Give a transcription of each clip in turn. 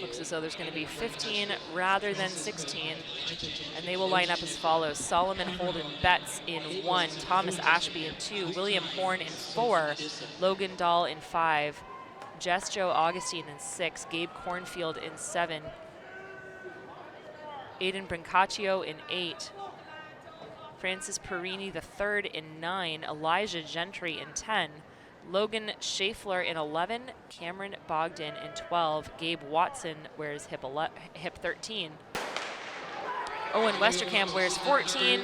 Looks as though there's going to be 15 rather than 16, and they will line up as follows. Solomon Holden Betts in 1, Thomas Ashby in 2, William Horn in 4, Logan Dahl in 5, Jess Joe Augustine in 6, Gabe Cornfield in 7, Aiden Brancaccio in 8, Francis Perini III in 9, Elijah Gentry in 10, Logan Schaeffler in 11, Cameron Bogdan in 12, Gabe Watson wears hip 13, Owen Westerkamp wears 14,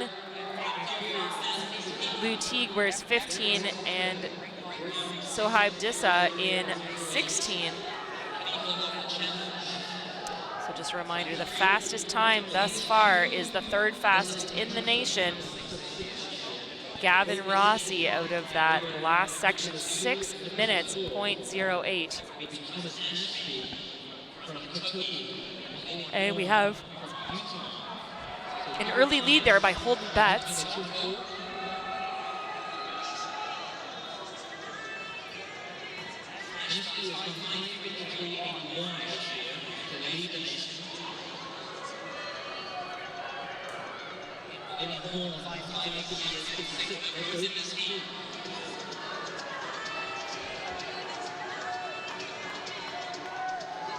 Lou Teague wears 15, and Sohaib Dissa in 16. So just a reminder, the fastest time thus far is the 3rd fastest in the nation. Gavin Rossi out of that last section, 6 minutes, 0.08. And we have an early lead there by Holden Betts.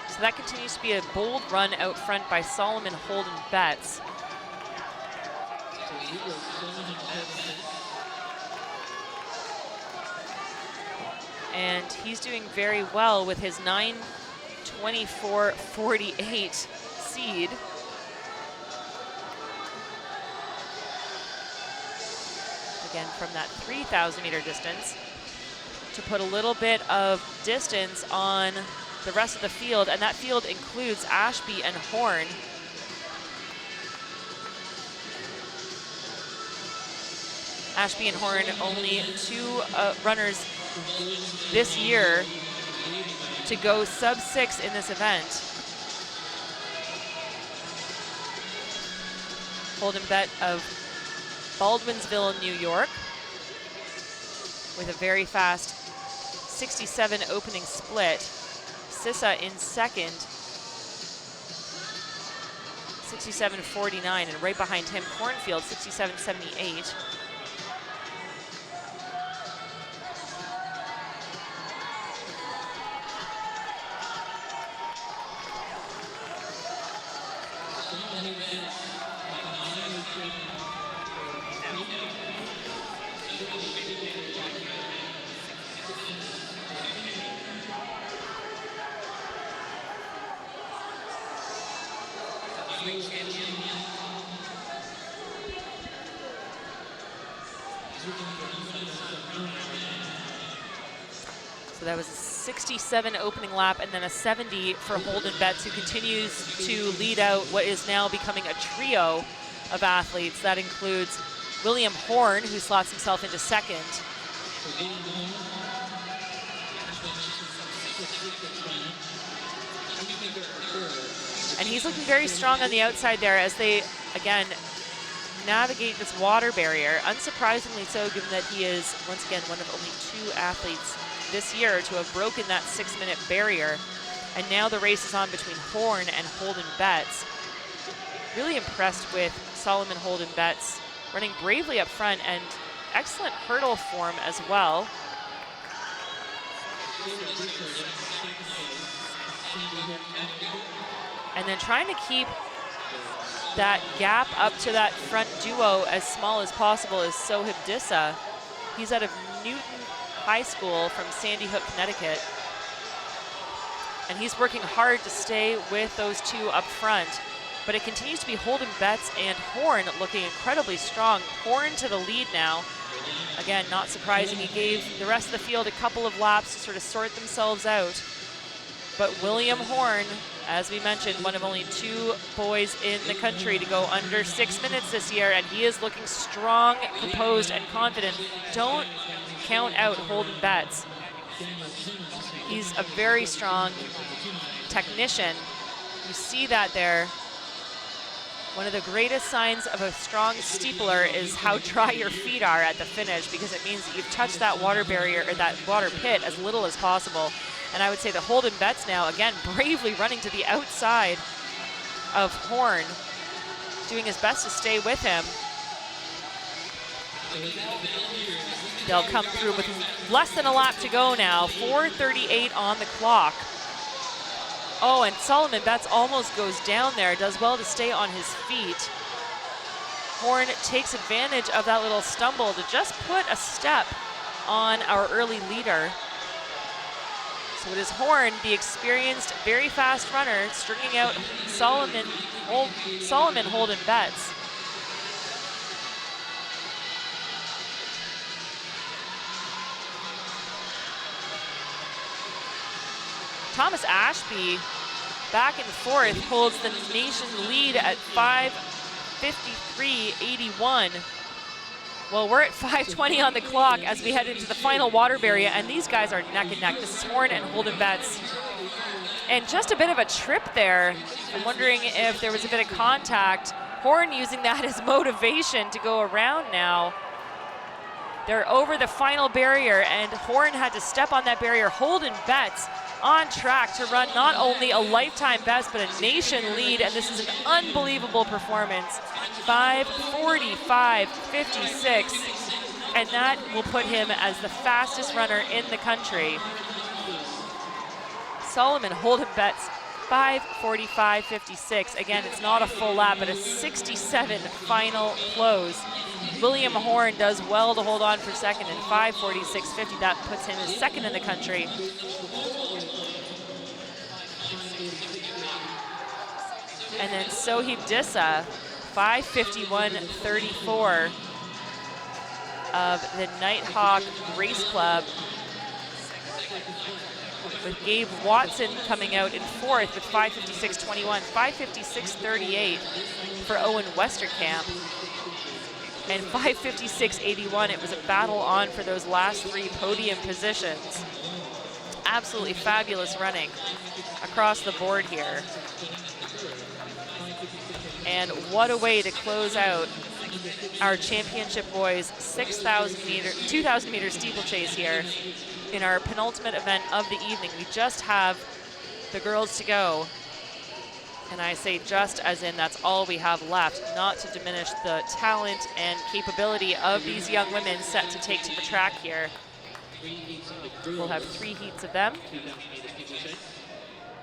So that continues to be a bold run out front by Solomon Holden Betts. And he's doing very well with his 9:24.48 seed. Again, from that 3,000 meter distance, to put a little bit of distance on the rest of the field, and that field includes Ashby and Horn. Ashby and Horn, only 2 runners this year to go sub-6 in this event. Holden Bett of Baldwinsville, New York, with a very fast 67 opening split. Sissa in 2nd, 67.49, and right behind him, Cornfield, 67.78. So that was a 67 opening lap and then a 70 for Holden Betts, who continues to lead out what is now becoming a trio of athletes. That includes William Horn, who slots himself into 2nd. And he's looking very strong on the outside there as they, again, navigate this water barrier. Unsurprisingly so, given that he is, once again, one of only 2 athletes this year to have broken that 6-minute barrier. And now the race is on between Horn and Holden Betts. Really impressed with Solomon Holden Betts, running bravely up front and excellent hurdle form as well. And then trying to keep that gap up to that front duo as small as possible is Sohaib Dissa. He's out of Newton High School from Sandy Hook, Connecticut. And he's working hard to stay with those 2 up front. But it continues to be Holden Betts and Horn looking incredibly strong. Horn to the lead now. Again, not surprising. He gave the rest of the field a couple of laps to sort of sort themselves out. But William Horn, as we mentioned, one of only 2 boys in the country to go under 6 minutes this year, and he is looking strong, composed, and confident. Don't count out Holden Betts. He's a very strong technician. You see that there. One of the greatest signs of a strong steepler is how dry your feet are at the finish, because it means that you've touched that water barrier or that water pit as little as possible. And I would say that Holden Betts now, again, bravely running to the outside of Horn, doing his best to stay with him. They'll come through with less than a lap to go now, 4:38 on the clock. Oh, and Solomon Betts almost goes down there, does well to stay on his feet. Horn takes advantage of that little stumble to just put a step on our early leader. So it is Horn, the experienced, very fast runner, stringing out Solomon Holden Betts. Thomas Ashby, back and forth, holds the nation lead at 5:53.81. Well, we're at 5:20 on the clock as we head into the final water barrier, and these guys are neck and neck. This is Horn and Holden Betts. And just a bit of a trip there. I'm wondering if there was a bit of contact. Horn using that as motivation to go around now. They're over the final barrier, and Horn had to step on that barrier. Holden Betts on track to run not only a lifetime best, but a nation lead, and this is an unbelievable performance. 5:45.56, and that will put him as the fastest runner in the country. Solomon Holden Betts, 5:45.56. Again, it's not a full lap, but a 67 final close. William Horn does well to hold on for second in 5:46.50. That puts him as second in the country. And then Sohib Dissa, 5:51.34 of the Nighthawk Race Club, with Gabe Watson coming out in fourth with 5:56.21, 5:56.38 for Owen Westerkamp, and 5:56.81. It was a battle on for those last three podium positions. Absolutely fabulous running across the board here. And what a way to close out our championship boys 2,000 meter steeplechase here in our penultimate event of the evening. We just have the girls to go. And I say just as in that's all we have left, not to diminish the talent and capability of these young women set to take to the track here. We'll have 3 heats of them.